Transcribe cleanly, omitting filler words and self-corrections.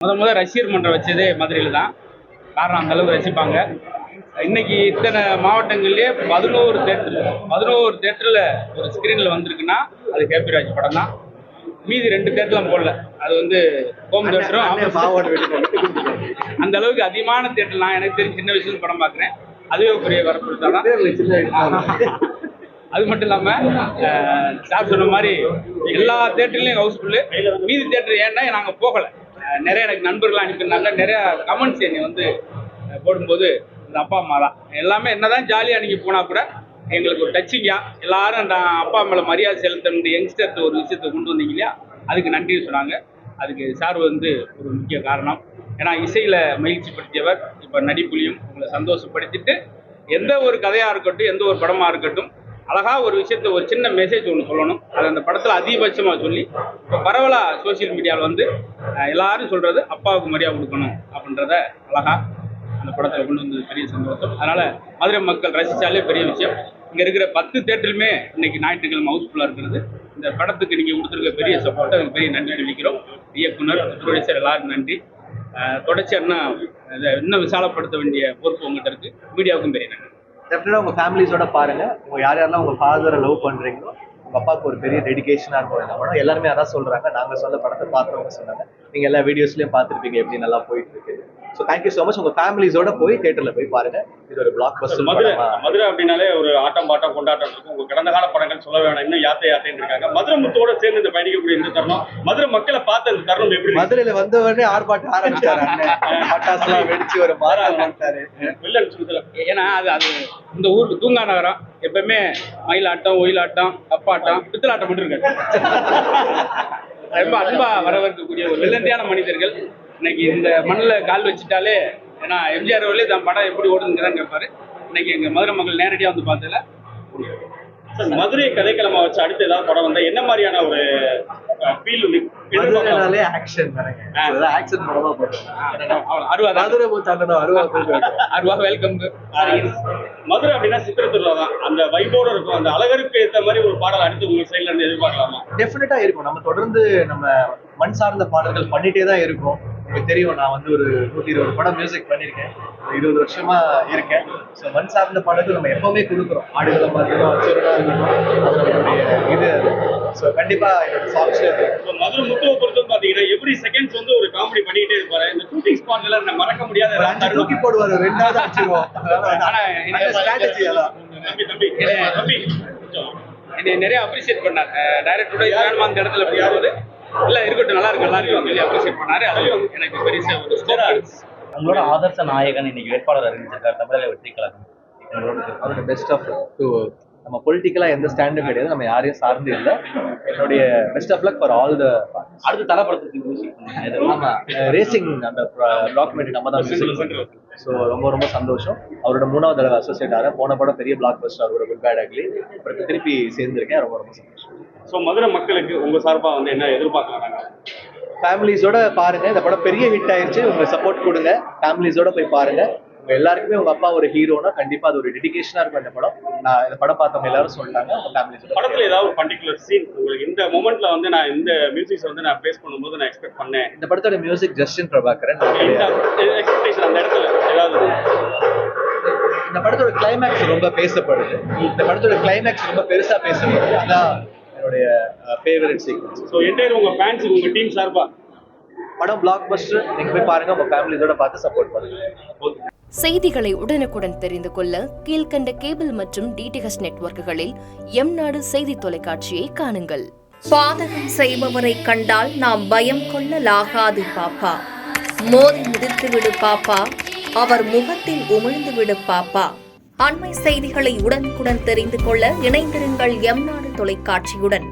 முதல் ரசிகர் மன்றம் வச்சதே மதுரையில் தான். காரணம் அந்த அளவுக்கு ரசிப்பாங்க. இன்னைக்கு இத்தனை மாவட்டங்கள்லேயே 11 தேட்டரில் ஒரு ஸ்க்ரீனில் வந்திருக்குன்னா அது கேபிராஜ் படம் தான். மீதி 2 தேட்டர்லாம் போடல. அது வந்து ஹோம் தேட்டரும் அந்த அளவுக்கு அதிகமான தேட்டர். நான் எனக்கு தெரிஞ்ச சின்ன வயசுல படம் பார்க்குறேன். அதுவே பெரிய வரப்பிடிச்சாதான். அது மட்டும் இல்லாமல் சார் சொன்ன மாதிரி எல்லா தேட்டர்லையும் ஹவுஸ்ஃபுல்லு. மீதி தேட்டர் ஏன்னா நாங்கள் போகலை. நிறைய எனக்கு நண்பர்கள் அனுப்பியிருந்தாங்க. நிறைய கமெண்ட்ஸ் என்னை வந்து போடும்போது இந்த அப்பா அம்மா தான் எல்லாமே. என்னதான் ஜாலியாக அன்றைக்கி போனால் கூட எங்களுக்கு ஒரு டச்சிங்காக எல்லாரும் அப்பா மேலே மரியாதை செலுத்த யங்ஸ்டர்ஸ் ஒரு விஷயத்தை கொண்டு வந்தீங்க இல்லையா, அதுக்கு நன்றி சொன்னாங்க. அதுக்கு சார் வந்து ஒரு முக்கிய காரணம். ஏன்னா இசையில் மகிழ்ச்சி படுத்தியவர். இப்போ நடிப்புலையும் உங்களை சந்தோஷப்படுத்திட்டு எந்த ஒரு கதையாக இருக்கட்டும், எந்த ஒரு படமாக இருக்கட்டும், அழகாக ஒரு விஷயத்த ஒரு சின்ன மெசேஜ் ஒன்று சொல்லணும். அது அந்த படத்தில் அதிகபட்சமாக சொல்லி இப்போ பரவலாக சோசியல் மீடியாவில் வந்து எல்லாரும் சொல்கிறது அப்பாவுக்கு மரியாதை கொடுக்கணும் அப்படின்றத அழகாக அந்த படத்தில் கொண்டு வந்தது பெரிய சந்தோஷம். அதனால் மதுரை மக்கள் ரசித்தாலே பெரிய விஷயம். இங்கே இருக்கிற 10 தேட்டருமே இன்னைக்கு ஞாயிற்றுக்கிழமை ஹவுஸ்ஃபுல்லாக இருக்கிறது. இந்த படத்துக்கு நீங்கள் கொடுத்துருக்க பெரிய சப்போர்ட், அதுக்கு பெரிய நன்றி தெரிவிக்கிறோம். இயக்குனர், ப்ரொடியூசர் எல்லாருக்கும் நன்றி. தொடர்ச்சியாக இன்னும் விசாலப்படுத்த வேண்டிய பொறுப்பு உங்கள்கிட்ட இருக்குது. மீடியாவுக்கும் பெரிய நன்றி. டெஃபினட்டாக உங்கள் ஃபேமிலிஸோட பாருங்கள். உங்கள் யாரெல்லாம் உங்கள் ஃபாதரை லவ் பண்ணுறீங்களோ உங்கள் அப்பாவுக்கு ஒரு பெரிய டெடிகேஷனாக இருக்கும் இந்த படம். எல்லாருமே அதான் சொல்கிறாங்க. நாங்கள் சொல்ல படத்தை பார்க்குறவங்க சொன்னாங்க. நீங்கள் எல்லா வீடியோஸ்லேயும் பார்த்துருப்பீங்க எப்படி நல்லா போயிட்டு இருக்கு. So thank you so much. உங்கள் ஃபேமிலிஸோட போய் தியேட்டரில் போய் பாருங்கள். இது ஒரு பிளாக் பஸ்டர். மதுரை அப்படின்னாலே ஒரு ஆட்டம் பாட்டம் கொண்டாட்டம் இருக்கும். உங்கள் கடந்த கால படங்கள் சொல்ல வேணாம். இன்னும் யாத்தைன்னு இருக்காங்க. மதுரை முத்தோட சேர்ந்து இந்த பயணிக்கக்கூடிய இந்த தருணம், மதுரை மக்களை பார்த்த இந்த தருணம் எப்படி? மதுரையில் வந்தவொடனே ஆர்ப்பாட்டம் ஆரம்பிச்சாரு. பட்டாசுலாம் வெடிச்சு ஒரு மாறாட்டாரு. ஏன்னா அது இந்த ஊருக்கு தூங்கா நகரம். எப்பவுமே மயிலாட்டம், ஒயிலாட்டம், கப்பாட்டம், பித்தலாட்டம் மட்டும் இருக்காது. ரொம்ப அன்பா வரவேற்கக்கூடிய ஒரு வெள்ளந்தியான மனிதர்கள். இன்னைக்கு இந்த மண்ணில் கால் வச்சுட்டாலே, ஏன்னா எம்ஜிஆர் அவர்களே தான் படம் எப்படி ஓடுதுங்கிறான்னு கேட்பாரு. இன்னைக்கு எங்கள் மதுரை மக்கள் நேரடியாக வந்து பார்த்ததில்ல. மதுரை கதைக்களமா வச்சு அடுத்து ஏதாவது படம் வந்தா என்ன மாதிரியான ஒரு ஃபீல்? ஆக்ஷன் ஆக்ஷன் படமா வெல்கம். மதுரை அப்படின்னா சித்திரத்துறை தான். அந்த வைபோட இருக்கும். அந்த அழகருக்கு ஏற்ற மாதிரி ஒரு பாடல் அடுத்து உங்க சைட்ல இருந்து எதிர்பார்க்கலாமா? டெஃபினட்டா இருக்கும். நம்ம தொடர்ந்து நம்ம மண் சார்ந்த பாடல்கள் பண்ணிட்டே தான் இருக்கும். உங்களுக்கு தெரியும், நான் வந்து ஒரு 120 படம் மியூசிக் பண்ணியிருக்கேன். 20 வருஷமா இருக்கேன். ஸோ மண் சார்ந்த பாடல்கள் நம்ம எப்பவுமே கொடுக்குறோம். ஆடுகளம் இருக்கட்டும், சுருடா இருக்கட்டும், அது நம்மளுடைய இது. ஸோ கண்டிப்பா என்னோட சாங்ஸ்ல மதுரை முத்துவை பொறுத்து பாத்தீங்கன்னா எவ்ரி செகண்ட்ஸ் வந்து ஒரு காமெடி பண்ணிட்டே இருப்பாரு. இந்த ஷூட்டிங் ஸ்பாட்ல மறக்க முடியாத தூக்கி போடுவாரு. 2வது அடிச்சிருவோம். ஸ்ட்ராட்டஜி அதான். தம்பி என்னை நிறைய அப்ரிஷியேட் பண்ணார். டைரக்டரோட வேணுமா அந்த இடத்துல போகும்போது இல்லை இருக்கட்டும், நல்லா இருக்கும் சொல்லி அப்ரிஷியேட் பண்ணாரு. அதுவும் எனக்கு பெரிய ஒரு ஸ்கோப். உங்களோட ஆதர்ச நாயகன் இன்னைக்கு வேட்பாளர் அறிவிச்சிருக்காரு தமிழக வெற்றி கழகம். அவரோட பெஸ்ட் ஆஃப் நம்ம பொலிட்டிக்கலா எந்த ஸ்டாண்டும் கிடையாது. நம்ம யாரையும் சார்ந்து இல்லை. என்னுடைய best of luck for all the. அடுத்து தலைப்படத்துக்கு ஆமா, ரேசிங் அந்த டாக்குமெண்ட்ரி நம்ம தான் மியூசிக். ஸோ ரொம்ப சந்தோஷம். அவரோட 3வது தடவை அசோசியேட் ஆகிறேன். போன படம் பெரிய பிளாக் பஸ்டர், அவரோட குட் பேட் அக்லி. அப்புறம் திருப்பி சேர்ந்திருக்கேன். ரொம்ப சந்தோஷம். ஸோ மதுரை மக்களுக்கு உங்க சார்பா வந்து என்ன எதிர்பார்க்கறாங்க? ஃபேமிலிஸோட பாருங்க. இந்த படம் பெரிய ஹிட் ஆயிடுச்சு. உங்க சப்போர்ட் கொடுங்க. ஃபேமிலிஸோட போய் பாருங்க. உங்க எல்லாருக்குமே உங்க அப்பா ஒரு ஹீரோனா கண்டிப்பா அது ஒரு டெடிகேஷனா இருக்கும் இந்த படம். நான் இந்த படம் பார்த்தவங்க எல்லாரும் சொல்லிட்டாங்க. உங்க ஃபேமிலிஸோட படத்துல ஏதாவது ஒரு பர்டிகுலர் சீன் உங்களுக்கு இந்த மொமெண்ட்ல வந்து நான் இந்த மியூசிக்ஸ் வந்து நான் பேஸ் பண்ணும்போது நான் எக்ஸ்பெக்ட் பண்ணேன்? இந்த படத்தோட மியூசிக் ஜஸ்டின் பிரபாகரன். எக்ஸ்பெக்டேஷன் அந்த இடத்துல ஏதாவது? இந்த படத்தோட கிளைமேக்ஸ் ரொம்ப பேசப்படுது. இந்த படத்தோட கிளைமேக்ஸ் ரொம்ப பெருசா பேசப்படுது. அதான் என்னுடைய ஃபேவரட் சீக்வென்ஸ். ஸோ என்டையர் உங்க ஃபேன்ஸ், உங்க டீம் சார்பா படம் பிளாக் பஸ்டர். நீங்க போய் பாருங்க. உங்க ஃபேமிலியோட பார்த்து சப்போர்ட் பண்ணுங்க. செய்திகளை உடனுக்குடன் தெரிந்து கொள்ள கீழ்கண்ட கேபிள் மற்றும் டிடிஹெச் நெட்வொர்க்குகளில் எம்நாடு செய்தி தொலைக்காட்சியை காணுங்கள். பாதகம் செய்பவரை கண்டால் நாம் பயம் கொள்ளலாகாது பாப்பா. மோதி மிதித்து விடு பாப்பா, அவர் முகத்தில் உமிழ்ந்து விடு பாப்பா. அண்மை செய்திகளை உடனுக்குடன் தெரிந்து கொள்ள இணைந்திருங்கள் எம்நாடு தொலைக்காட்சியுடன்.